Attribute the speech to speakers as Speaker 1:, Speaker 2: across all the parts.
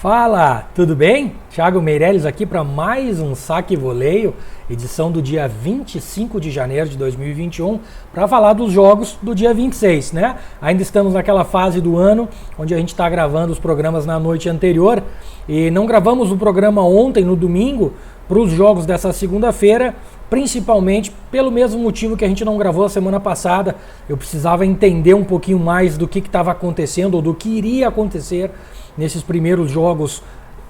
Speaker 1: Fala, tudo bem? Thiago Meirelles aqui para mais um Saque e Voleio, edição do dia 25 de janeiro de 2021, para falar dos jogos do dia 26, né? Ainda estamos naquela fase do ano onde a gente está gravando os programas na noite anterior e não gravamos o programa ontem, no domingo, para os jogos dessa segunda-feira, principalmente pelo mesmo motivo que a gente não gravou a semana passada. Eu precisava entender um pouquinho mais do que estava acontecendo ou do que iria acontecer nesses primeiros jogos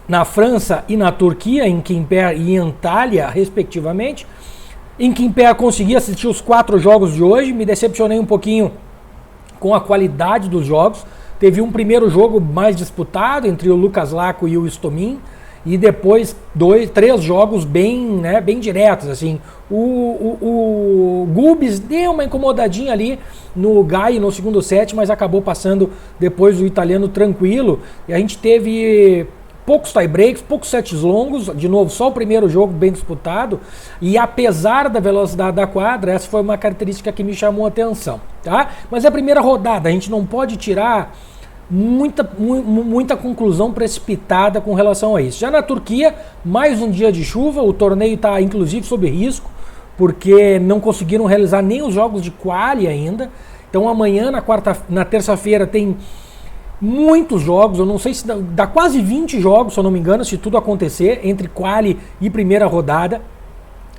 Speaker 1: na França e na Turquia, em Quimper e em Antalya, respectivamente. Em Quimper consegui assistir os 4 jogos de hoje, me decepcionei um pouquinho com a qualidade dos jogos. Teve um primeiro jogo mais disputado entre o Lucas Laco e o Istomin, e depois 3 jogos bem diretos, assim. O Gubis deu uma incomodadinha ali no Gai no segundo set, mas acabou passando depois o italiano tranquilo, e a gente teve poucos tie-breaks, poucos sets longos, de novo, só o primeiro jogo bem disputado, e apesar da velocidade da quadra, essa foi uma característica que me chamou a atenção, tá? Mas é a primeira rodada, a gente não pode tirar muita conclusão precipitada com relação a isso. Já na Turquia, mais um dia de chuva, o torneio está inclusive sob risco, porque não conseguiram realizar nem os jogos de quali ainda. Então amanhã, na terça-feira, tem muitos jogos, eu não sei se dá quase 20 jogos, se eu não me engano, se tudo acontecer, entre quali e primeira rodada,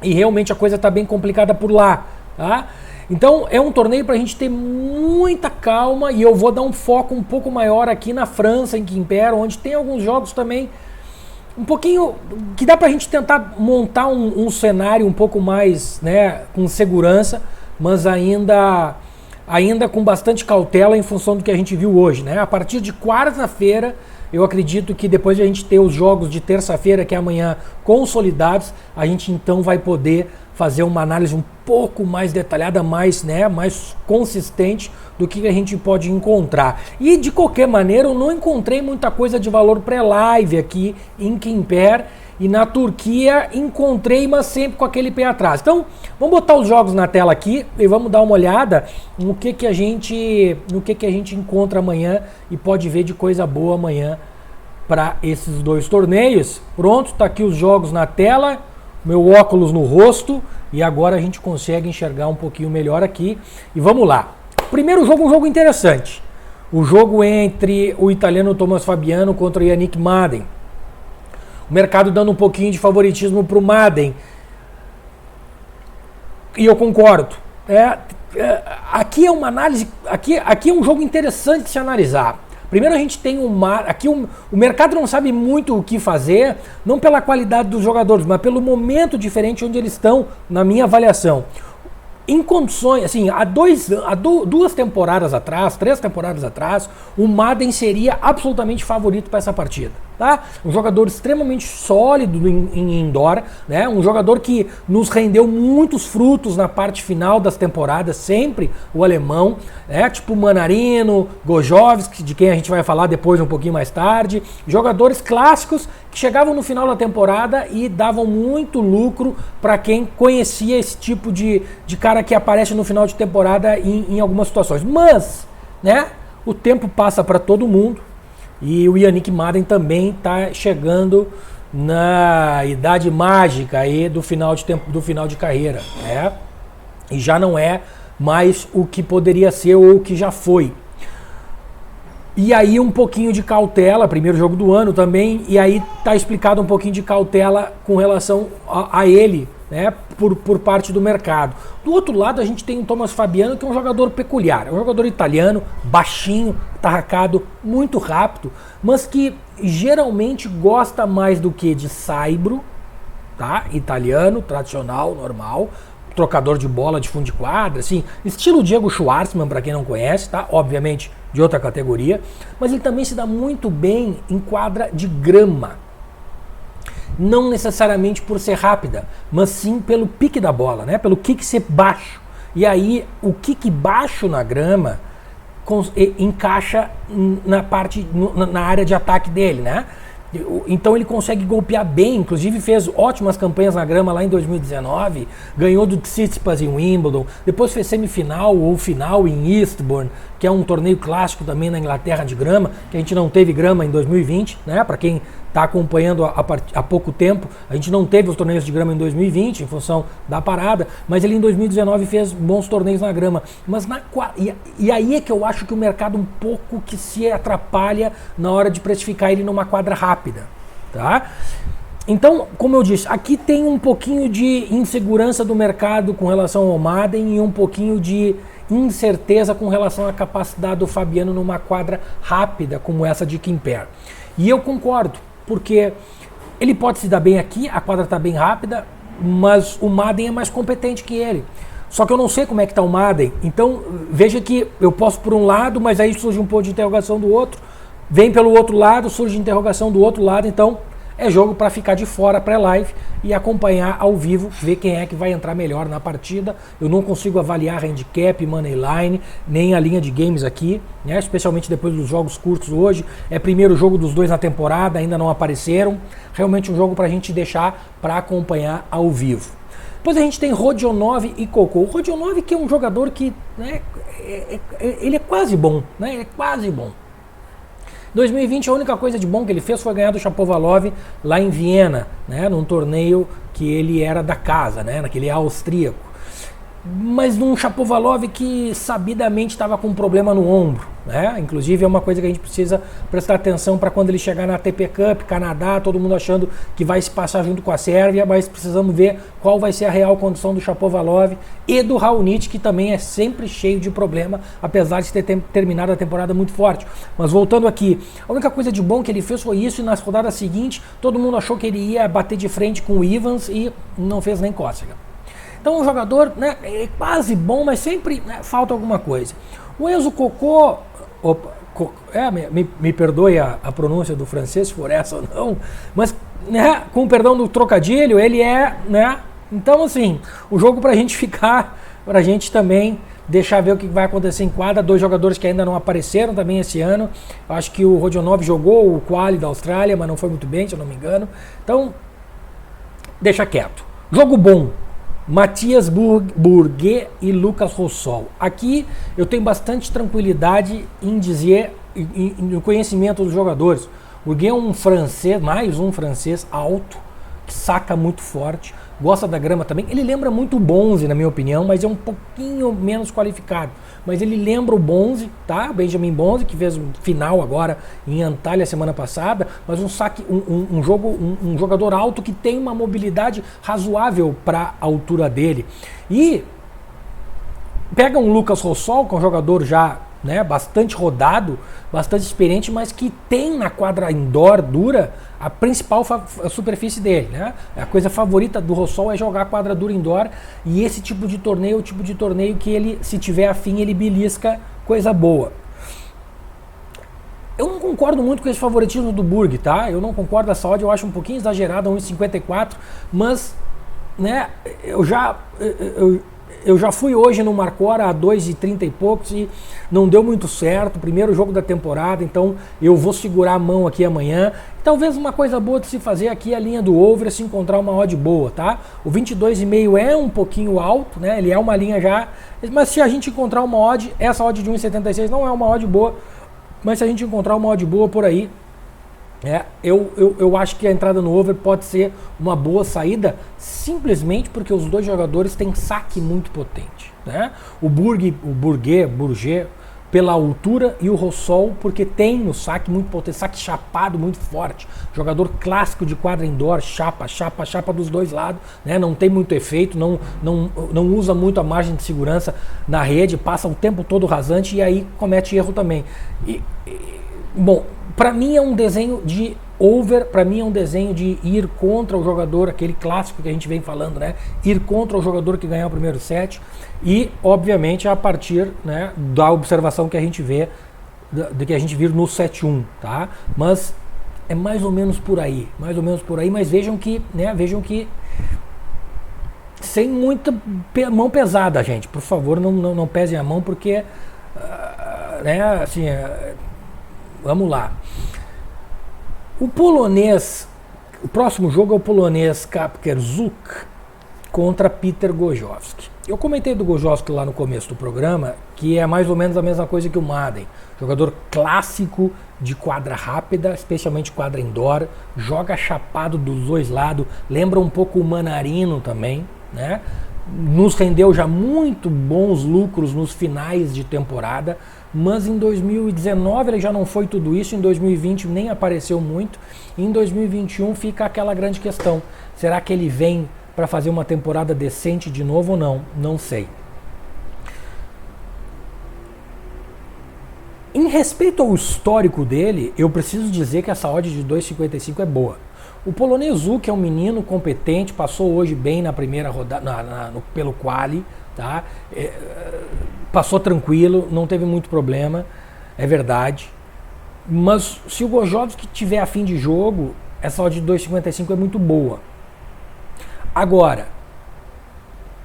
Speaker 1: e realmente a coisa está bem complicada por lá, tá? Então é um torneio para a gente ter muita calma, e eu vou dar um foco um pouco maior aqui na França, em Quimper, onde tem alguns jogos também um pouquinho que dá para a gente tentar montar um cenário um pouco mais, né, com segurança, mas ainda com bastante cautela em função do que a gente viu hoje, né? A partir de quarta-feira, eu acredito que depois de a gente ter os jogos de terça-feira, que é amanhã, consolidados, a gente então vai poder fazer uma análise um pouco mais detalhada, mais consistente do que a gente pode encontrar. E de qualquer maneira, eu não encontrei muita coisa de valor pré-live aqui em Quimper, e na Turquia encontrei, mas sempre com aquele pé atrás. Então, vamos botar os jogos na tela aqui e vamos dar uma olhada no que a gente encontra amanhã e pode ver de coisa boa amanhã para esses 2 torneios. Pronto, tá aqui os jogos na tela, meu óculos no rosto, e agora a gente consegue enxergar um pouquinho melhor aqui. E vamos lá. Primeiro jogo, um jogo interessante. O jogo entre o italiano Thomas Fabiano contra o Yannick Madden. O mercado dando um pouquinho de favoritismo para o Madden. E eu concordo. Aqui é uma análise, aqui é um jogo interessante de se analisar. Primeiro a gente tem aqui o mercado não sabe muito o que fazer, não pela qualidade dos jogadores, mas pelo momento diferente onde eles estão, na minha avaliação. Em condições, assim, há 2 temporadas atrás, 3 temporadas atrás, o Madden seria absolutamente favorito para essa partida, tá? Um jogador extremamente sólido em indoor, né? Um jogador que nos rendeu muitos frutos na parte final das temporadas, sempre o alemão, né? Tipo Manarino, Gojowski, de quem a gente vai falar depois um pouquinho mais tarde, jogadores clássicos que chegavam no final da temporada e davam muito lucro para quem conhecia esse tipo de cara que aparece no final de temporada em algumas situações. Mas, né, o tempo passa para todo mundo e o Yannick Madden também está chegando na idade mágica aí do final de carreira, né? E já não é mais o que poderia ser ou o que já foi. E aí um pouquinho de cautela, primeiro jogo do ano também, e aí tá explicado um pouquinho de cautela com relação a ele, né, por parte do mercado. Do outro lado a gente tem o Thomas Fabiano, que é um jogador peculiar, é um jogador italiano, baixinho, tarracado, muito rápido, mas que geralmente gosta mais do que de saibro, tá? Italiano, tradicional, normal, trocador de bola de fundo de quadra, assim, estilo Diego Schwartzman, para quem não conhece, tá? Obviamente de outra categoria, mas ele também se dá muito bem em quadra de grama. Não necessariamente por ser rápida, mas sim pelo pique da bola, né? Pelo kick ser baixo. E aí o kick baixo na grama encaixa na área de ataque dele, né? Então ele consegue golpear bem, inclusive fez ótimas campanhas na grama lá em 2019, ganhou do Tsitsipas em Wimbledon, depois fez semifinal ou final em Eastbourne, que é um torneio clássico também na Inglaterra de grama, que a gente não teve grama em 2020, né? Para quem está acompanhando há pouco tempo, a gente não teve os torneios de grama em 2020 em função da parada, mas ele em 2019 fez bons torneios na grama. Mas e aí é que eu acho que o mercado um pouco que se atrapalha na hora de precificar ele numa quadra rápida, tá? Então, como eu disse, aqui tem um pouquinho de insegurança do mercado com relação ao Madden e um pouquinho de incerteza com relação à capacidade do Fabiano numa quadra rápida como essa de Quimper. E eu concordo, porque ele pode se dar bem aqui, a quadra está bem rápida, mas o Madden é mais competente que ele. Só que eu não sei como é que está o Madden, então veja que eu posso por um lado, mas aí surge um ponto de interrogação do outro, vem pelo outro lado, surge interrogação do outro lado, então é jogo para ficar de fora pré-live e acompanhar ao vivo, ver quem é que vai entrar melhor na partida. Eu não consigo avaliar handicap, moneyline, nem a linha de games aqui, né? Especialmente depois dos jogos curtos hoje. É primeiro jogo dos dois na temporada, ainda não apareceram. Realmente um jogo para a gente deixar para acompanhar ao vivo. Depois a gente tem Rodionov e Coco. O Rodionov que é um jogador que, né, ele é quase bom, né? Ele é quase bom. 2020 a única coisa de bom que ele fez foi ganhar do Shapovalov lá em Viena, né, num torneio que ele era da casa, né, naquele austríaco. Mas num Shapovalov que sabidamente estava com um problema no ombro, né? Inclusive é uma coisa que a gente precisa prestar atenção para quando ele chegar na ATP Cup, Canadá, todo mundo achando que vai se passar junto com a Sérvia, mas precisamos ver qual vai ser a real condição do Shapovalov e do Raonic, que também é sempre cheio de problema, apesar de ter terminado a temporada muito forte. Mas voltando aqui, a única coisa de bom que ele fez foi isso, e nas rodadas seguintes todo mundo achou que ele ia bater de frente com o Evans e não fez nem cócega. Então o jogador, né, é quase bom, mas sempre, né, falta alguma coisa. O Enzo Coco, me perdoe a pronúncia do francês, se for essa ou não, mas, né, com o perdão do trocadilho, ele é, né, então assim, o jogo pra gente ficar, pra gente também deixar ver o que vai acontecer em quadra. Dois jogadores que ainda não apareceram também esse ano. Eu acho que o Rodionov jogou o quali da Austrália, mas não foi muito bem, se eu não me engano. Então, deixa quieto. Jogo bom. Matias Burguet e Lucas Rossol. Aqui eu tenho bastante tranquilidade em dizer, no conhecimento dos jogadores. Burguet é um francês, mais um francês alto, que saca muito forte, gosta da grama também. Ele lembra muito o Bonzi, na minha opinião, mas é um pouquinho menos qualificado. Mas ele lembra o Bonzi, tá? Benjamin Bonzi, que fez um final agora em Antalya semana passada, mas um jogador alto que tem uma mobilidade razoável para a altura dele. E pega um Lucas Rossol, que é um jogador já, né, bastante rodado, bastante experiente, mas que tem na quadra indoor dura a principal superfície dele, né? A coisa favorita do Rossol é jogar quadra dura indoor, e esse tipo de torneio é o tipo de torneio que ele, se tiver afim, ele belisca coisa boa. Eu não concordo muito com esse favoritismo do Burg, tá? Eu não concordo, essa odd eu acho um pouquinho exagerada, 1,54, mas, né, eu já fui hoje no Marcora a 2,30 e poucos e não deu muito certo, primeiro jogo da temporada, então eu vou segurar a mão aqui amanhã. Talvez uma coisa boa de se fazer aqui é a linha do over, se encontrar uma odd boa, tá? O 22,5 é um pouquinho alto, né? Ele é uma linha já, mas se a gente encontrar uma odd, essa odd de 1,76 não é uma odd boa, mas se a gente encontrar uma odd boa por aí, eu acho que a entrada no over pode ser uma boa saída, simplesmente porque os dois jogadores têm saque muito potente, né? O Burguet, pela altura, e o Rossol porque tem no saque muito potente, saque chapado muito forte, jogador clássico de quadra indoor, chapa dos dois lados, né? Não tem muito efeito, não usa muito a margem de segurança na rede, passa o tempo todo rasante e aí comete erro também. Bom, para mim é um desenho de over, para mim é um desenho de ir contra o jogador, aquele clássico que a gente vem falando, né? Ir contra o jogador que ganhar o primeiro set e, obviamente, a partir, né, da observação que a gente vê, do que a gente vir no 7-1, tá? Mas é mais ou menos por aí, mas vejam que, né, sem muita mão pesada, gente, por favor, não pesem a mão, porque, né, assim, vamos lá. O polonês, o próximo jogo é o polonês Kacper Żuk contra Peter Gojowski. Eu comentei do Gojowski lá no começo do programa, que é mais ou menos a mesma coisa que o Madden. Jogador clássico de quadra rápida, especialmente quadra indoor, joga chapado dos dois lados, lembra um pouco o Manarino também, né? Nos rendeu já muito bons lucros nos finais de temporada, mas em 2019 ele já não foi tudo isso, em 2020 nem apareceu muito, e em 2021 fica aquela grande questão, será que ele vem para fazer uma temporada decente de novo ou não? Não sei. Em respeito ao histórico dele, eu preciso dizer que essa odd de 2,55 é boa. O polonês Żuk é um menino competente, passou hoje bem na primeira rodada, pelo quali, tá? Passou tranquilo, não teve muito problema, é verdade. Mas se o Gojowski tiver a fim de jogo, essa odd de 2,55 é muito boa. Agora,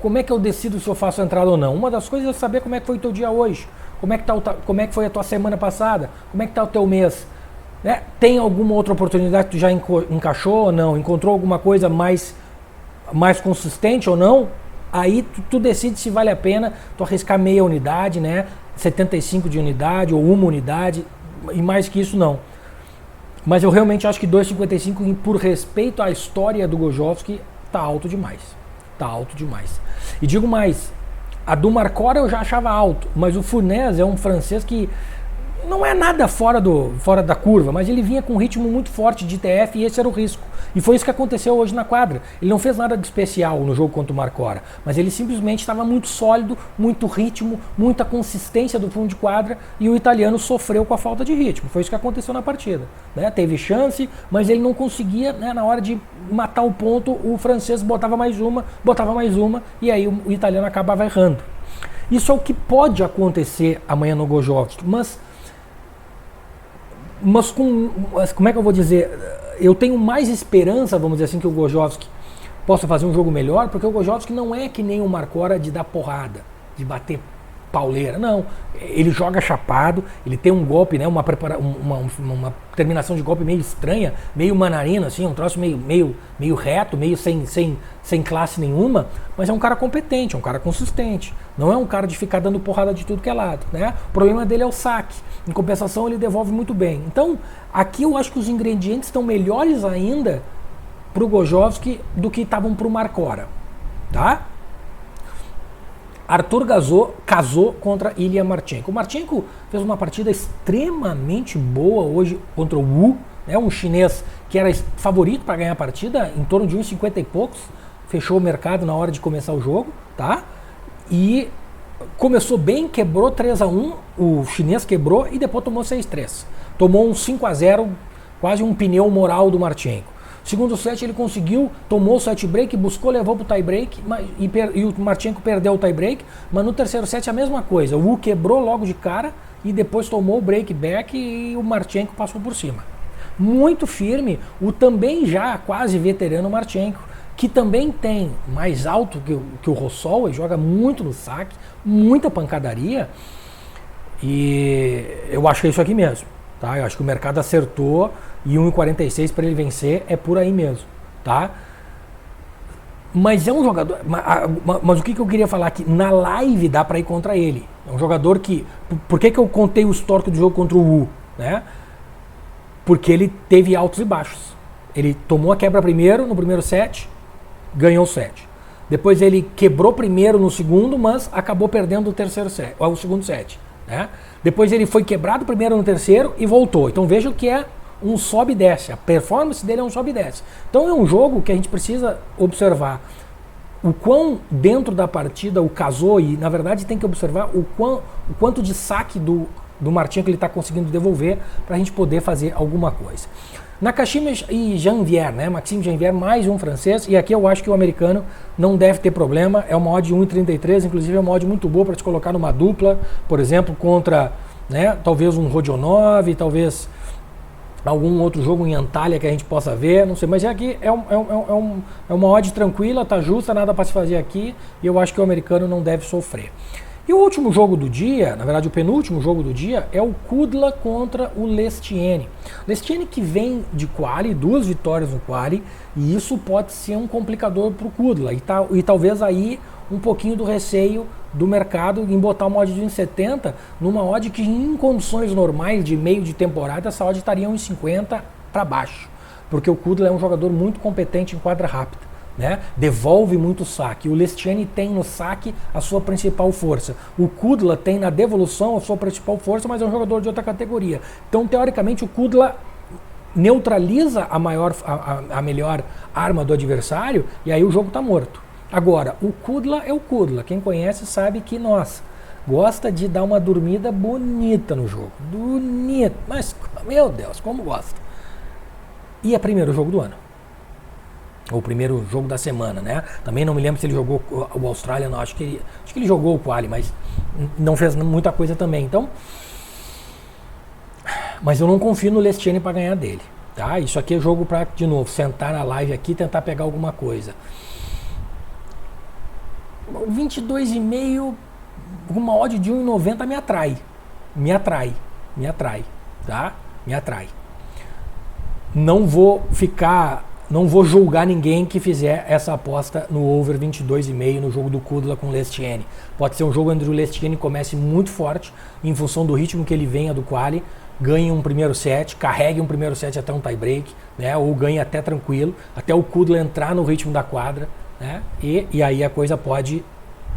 Speaker 1: como é que eu decido se eu faço a entrada ou não? Uma das coisas é saber como é que foi o teu dia hoje, como é que foi a tua semana passada, como é que está o teu mês. Né? Tem alguma outra oportunidade que tu já encaixou ou não? Encontrou alguma coisa mais consistente ou não? Aí tu decide se vale a pena tu arriscar meia unidade, né? 75 de unidade ou uma unidade, e mais que isso não. Mas eu realmente acho que 2,55, por respeito à história do Gojowski, tá alto demais. Tá alto demais. E digo mais, a do Marcora eu já achava alto, mas o Furness é um francês que não é nada fora da curva, mas ele vinha com um ritmo muito forte de ITF e esse era o risco. E foi isso que aconteceu hoje na quadra. Ele não fez nada de especial no jogo contra o Marcora, mas ele simplesmente estava muito sólido, muito ritmo, muita consistência do fundo de quadra e o italiano sofreu com a falta de ritmo. Foi isso que aconteceu na partida. Né? Teve chance, mas ele não conseguia, né, na hora de matar o ponto, o francês botava mais uma, e aí o italiano acabava errando. Isso é o que pode acontecer amanhã no Gojowski, mas como é que eu vou dizer? Eu tenho mais esperança, vamos dizer assim, que o Gojowski possa fazer um jogo melhor, porque o Gojowski não é que nem o Marcora de dar porrada, de bater pauleira, não. Ele joga chapado, ele tem um golpe, né, uma terminação de golpe meio estranha, meio manarino, assim, um troço meio reto, meio sem classe nenhuma, mas é um cara competente, é um cara consistente. Não é um cara de ficar dando porrada de tudo que é lado, né? O problema dele é o saque. Em compensação, ele devolve muito bem. Então, aqui eu acho que os ingredientes estão melhores ainda para o Gojowski do que estavam para o Marcora, tá? Arthur casou contra Ilya Marchenko. O Marchenko fez uma partida extremamente boa hoje contra o Wu, né? Um chinês que era favorito para ganhar a partida, em torno de 1,50 e poucos. Fechou o mercado na hora de começar o jogo, tá? E começou bem, quebrou 3-1, o chinês quebrou e depois tomou 6-3. Tomou um 5-0, quase um pneu moral do Marchenko. Segundo set ele conseguiu, tomou o set break, buscou, levou para o tie break e o Marchenko perdeu o tie break, mas no terceiro set a mesma coisa. O Wu quebrou logo de cara e depois tomou o break back e o Marchenko passou por cima. Muito firme, o também já quase veterano Marchenko, que também tem mais alto que o Rossol, e joga muito no saque, muita pancadaria, e eu acho que é isso aqui mesmo, tá? Eu acho que o mercado acertou e 1,46 para ele vencer é por aí mesmo, tá? Mas é um jogador, mas o que eu queria falar aqui, na live dá para ir contra ele, é um jogador que, por que eu contei o histórico do jogo contra o Wu, né? Porque ele teve altos e baixos, ele tomou a quebra primeiro, no primeiro set, ganhou o set. Depois ele quebrou primeiro no segundo, mas acabou perdendo o segundo set. Né? Depois ele foi quebrado primeiro no terceiro e voltou. Então veja que é um sobe e desce. A performance dele é um sobe e desce. Então é um jogo que a gente precisa observar o quão dentro da partida o casou, e na verdade tem que observar o quanto de saque do Marchenko ele está conseguindo devolver para a gente poder fazer alguma coisa. Nakashima e Janvier, né? Maxime Janvier, mais um francês, e aqui eu acho que o americano não deve ter problema, é uma odd de 1,33, inclusive é uma odd muito boa para te colocar numa dupla, por exemplo, contra, né, talvez um Rodionov, talvez algum outro jogo em Antalya que a gente possa ver, não sei, mas aqui é uma odd tranquila, tá justa, nada para se fazer aqui, e eu acho que o americano não deve sofrer. E o último jogo do dia, na verdade o penúltimo jogo do dia, é o Kudla contra o Lestienne. Lestienne que vem de quali, 2 vitórias no quali, e isso pode ser um complicador para o Kudla. E talvez aí um pouquinho do receio do mercado em botar uma odd de 1,70 numa odd que em condições normais de meio de temporada, essa odd estaria 1,50 para baixo. Porque o Kudla é um jogador muito competente em quadra rápida. Né? Devolve muito saque. O Lestienne tem no saque a sua principal força. O Kudla tem na devolução a sua principal força, mas é um jogador de outra categoria. Então, teoricamente, o Kudla neutraliza a melhor arma do adversário e aí o jogo está morto. Agora, o Kudla é o Kudla. Quem conhece sabe que, nossa, gosta de dar uma dormida bonita no jogo. Bonito. Mas, meu Deus, como gosta. E é primeiro jogo do ano. O primeiro jogo da semana, né? Também não me lembro se ele jogou o Austrália, não. Acho que ele jogou o quali, mas não fez muita coisa também. Então, mas eu não confio no Lestienne para ganhar dele, tá? Isso aqui é jogo para, de novo, sentar na live aqui e tentar pegar alguma coisa. 22,5, uma odd de 1,90 me atrai. Me atrai, tá? Me atrai. Não vou julgar ninguém que fizer essa aposta no over 22,5 no jogo do Kudla com o Lestienne. Pode ser um jogo onde o Lestienne comece muito forte, em função do ritmo que ele venha do quali, ganhe um primeiro set, carregue um primeiro set até um tie break, né? Ou ganhe até tranquilo, até o Kudla entrar no ritmo da quadra, né? E aí a coisa pode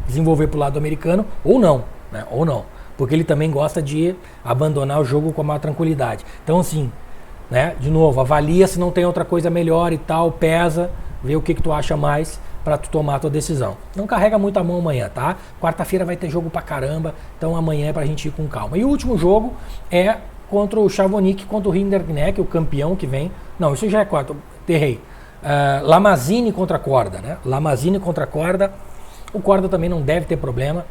Speaker 1: desenvolver para o lado americano ou não, né? Ou não, porque ele também gosta de abandonar o jogo com maior tranquilidade. Então assim, né? De novo, avalia se não tem outra coisa melhor e tal, pesa, vê o que tu acha mais para tu tomar a tua decisão. Não carrega muito a mão amanhã, tá? Quarta-feira vai ter jogo pra caramba, então amanhã é pra gente ir com calma. E o último jogo é contra o Chamonix, contra o Rinderknecht, o campeão que vem. Não, isso já é quarto, errei. Lamazzini contra Korda, né? Lamazzini contra Korda. O Korda também não deve ter problema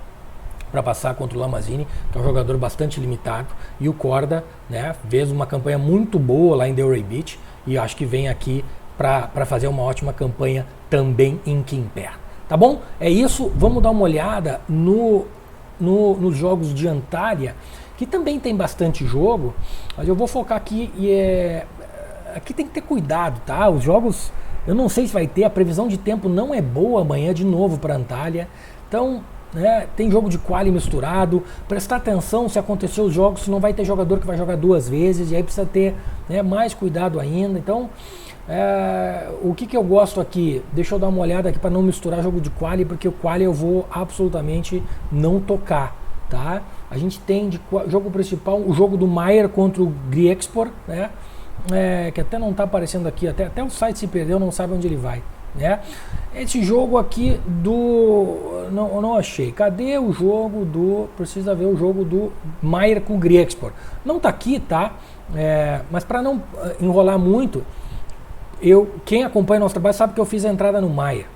Speaker 1: para passar contra o Lamazzini, que é um jogador bastante limitado, e o Korda, né, fez uma campanha muito boa lá em Delray Beach, e acho que vem aqui para fazer uma ótima campanha também em Quimper. Tá bom? É isso, vamos dar uma olhada nos jogos de Antalya, que também tem bastante jogo, mas eu vou focar aqui, aqui tem que ter cuidado, tá? Os jogos, eu não sei se vai ter, a previsão de tempo não é boa amanhã de novo para Antalya, então... tem jogo de quali misturado, prestar atenção se acontecer os jogos, se não vai ter jogador que vai jogar 2 vezes, e aí precisa ter, né, mais cuidado ainda. Então, o que eu gosto aqui, deixa eu dar uma olhada aqui para não misturar jogo de quali, porque o quali eu vou absolutamente não tocar, tá? A gente tem de jogo principal o jogo do Maier contra o Griexpor, né? Que até não está aparecendo aqui, até o site se perdeu, não sabe onde ele vai. Né? Esse jogo aqui não achei. Cadê o jogo precisa ver o jogo do Maier com o Griexpor. Não tá aqui, tá? Mas para não enrolar muito, quem acompanha nosso trabalho sabe que eu fiz a entrada no Maier.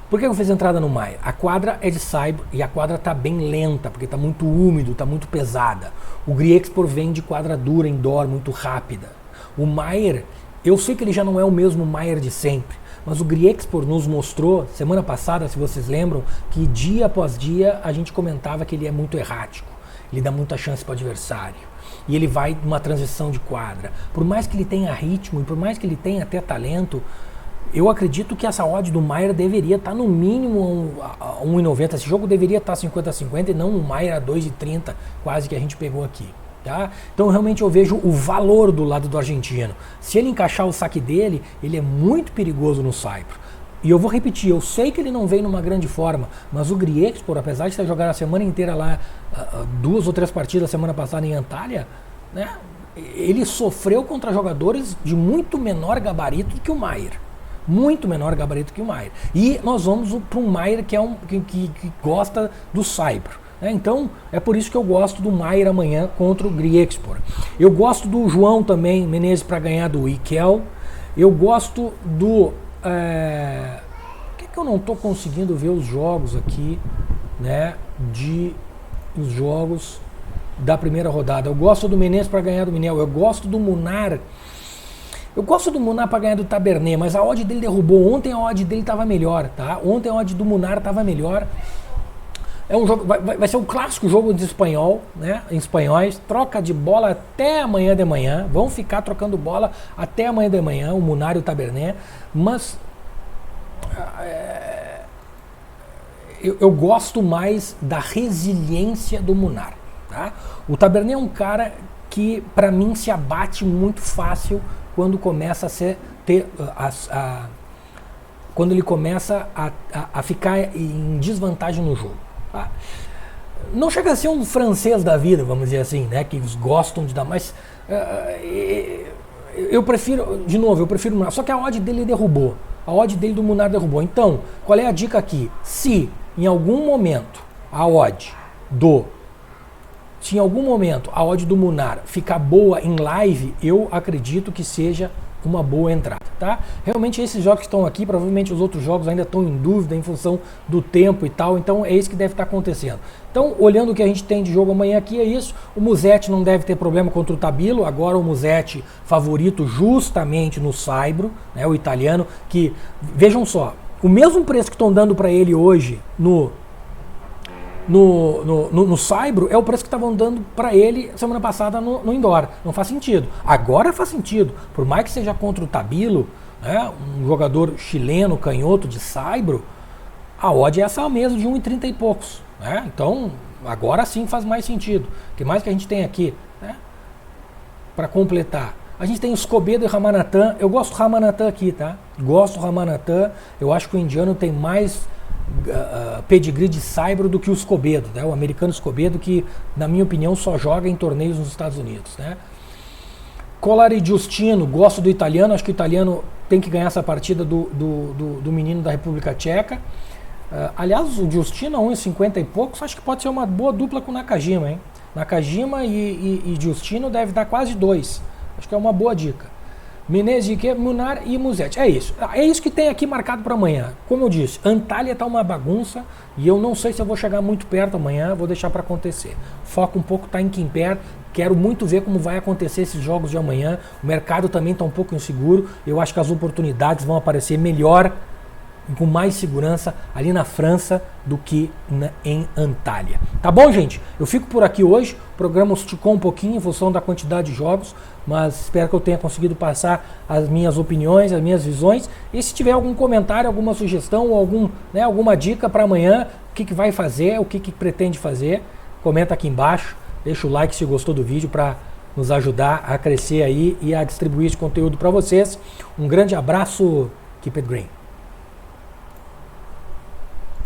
Speaker 1: Por que eu fiz a entrada no Maier? A quadra é de saibro e a quadra tá bem lenta, porque tá muito úmido, tá muito pesada. O Griexpor vem de quadra dura, indoor, muito rápida. O Maier, eu sei que ele já não é o mesmo Maier de sempre, mas o Griexpor nos mostrou, semana passada, se vocês lembram, que dia após dia a gente comentava que ele é muito errático, ele dá muita chance para o adversário, e ele vai numa transição de quadra. Por mais que ele tenha ritmo, e por mais que ele tenha até talento, eu acredito que essa odd do Maier deveria estar no mínimo a 1,90, esse jogo deveria estar 50-50 e não o Maier a 2,30, quase que a gente pegou aqui. Tá? Então realmente eu vejo o valor do lado do argentino. Se ele encaixar o saque dele, ele é muito perigoso no saibro. E eu vou repetir, eu sei que ele não vem numa grande forma, mas o Griexpor, apesar de ter jogado a semana inteira lá, 2 ou 3 partidas semana passada em Antalya, né, ele sofreu contra jogadores de muito menor gabarito do que o Maier. Muito menor gabarito que o Maier. E nós vamos para um Maier que gosta do saibro. Então, é por isso que eu gosto do Maier amanhã contra o Griexpor. Eu gosto do João também, Menezes, para ganhar do Ikel. Eu gosto do... Por que eu não estou conseguindo ver os jogos aqui, né? Os jogos da primeira rodada. Eu gosto do Menezes para ganhar do Minel. Eu gosto do Munar. Eu gosto do Munar para ganhar do Tabernet, mas a odd dele derrubou. Ontem a odd dele estava melhor, tá? Ontem a odd do Munar estava melhor. É um jogo, vai ser um clássico jogo de espanhol, né? Em espanhóis, troca de bola até amanhã de manhã. Vão ficar trocando bola até amanhã de manhã, o Munar e o Tabernet. Mas eu gosto mais da resiliência do Munar. Tá? O Tabernet é um cara que, para mim, se abate muito fácil quando começa quando ele começa a ficar em desvantagem no jogo. Tá? Não chega a ser um francês da vida, vamos dizer assim, né? Que eles gostam de dar mais. Eu prefiro, de novo, eu prefiro o Munar. Só que a odd dele derrubou. A odd dele do Munar derrubou. Então, qual é a dica aqui? Se em algum momento a odd do Munar ficar boa em live, eu acredito que seja uma boa entrada, tá? Realmente esses jogos que estão aqui, provavelmente os outros jogos ainda estão em dúvida em função do tempo e tal, então é isso que deve estar acontecendo. Então, olhando o que a gente tem de jogo amanhã aqui, é isso. O Musetti não deve ter problema contra o Tabilo, agora o Musetti favorito justamente no Saibro, né, o italiano, que, vejam só, o mesmo preço que estão dando para ele hoje no Saibro é o preço que estavam dando para ele semana passada no Indoor. Não faz sentido. Agora faz sentido. Por mais que seja contra o Tabilo, né, um jogador chileno, canhoto de Saibro, a odd é essa mesmo de 1,30 e poucos. Né? Então, agora sim faz mais sentido. O que mais que a gente tem aqui? Né? Para completar. A gente tem o Escobedo e Ramanathan. Eu gosto do Ramanathan aqui, tá? Gosto do Ramanathan. Eu acho que o indiano tem mais pedigree de Saibro do que o Escobedo, né? O americano Escobedo, que na minha opinião só joga em torneios nos Estados Unidos, né? Collari e Giustino, gosto do italiano, acho que o italiano tem que ganhar essa partida do menino da República Tcheca. Aliás, o Giustino a 1,50 e poucos, acho que pode ser uma boa dupla com o Nakajima, hein? Nakajima e Giustino deve dar quase 2, acho que é uma boa dica. Menezes, Munar e Musetti. É isso. É isso que tem aqui marcado para amanhã. Como eu disse, Antalya tá uma bagunça e eu não sei se eu vou chegar muito perto amanhã, vou deixar para acontecer. Foco um pouco tá em Quimper. Quero muito ver como vai acontecer esses jogos de amanhã. O mercado também tá um pouco inseguro. Eu acho que as oportunidades vão aparecer melhor, com mais segurança ali na França do que em Antalya. Tá bom, gente? Eu fico por aqui hoje. O programa esticou um pouquinho em função da quantidade de jogos, mas espero que eu tenha conseguido passar as minhas opiniões, as minhas visões. E se tiver algum comentário, alguma sugestão ou alguma dica para amanhã, o que vai fazer, o que pretende fazer, comenta aqui embaixo. Deixa o like se gostou do vídeo para nos ajudar a crescer aí e a distribuir esse conteúdo para vocês. Um grande abraço. Keep it green.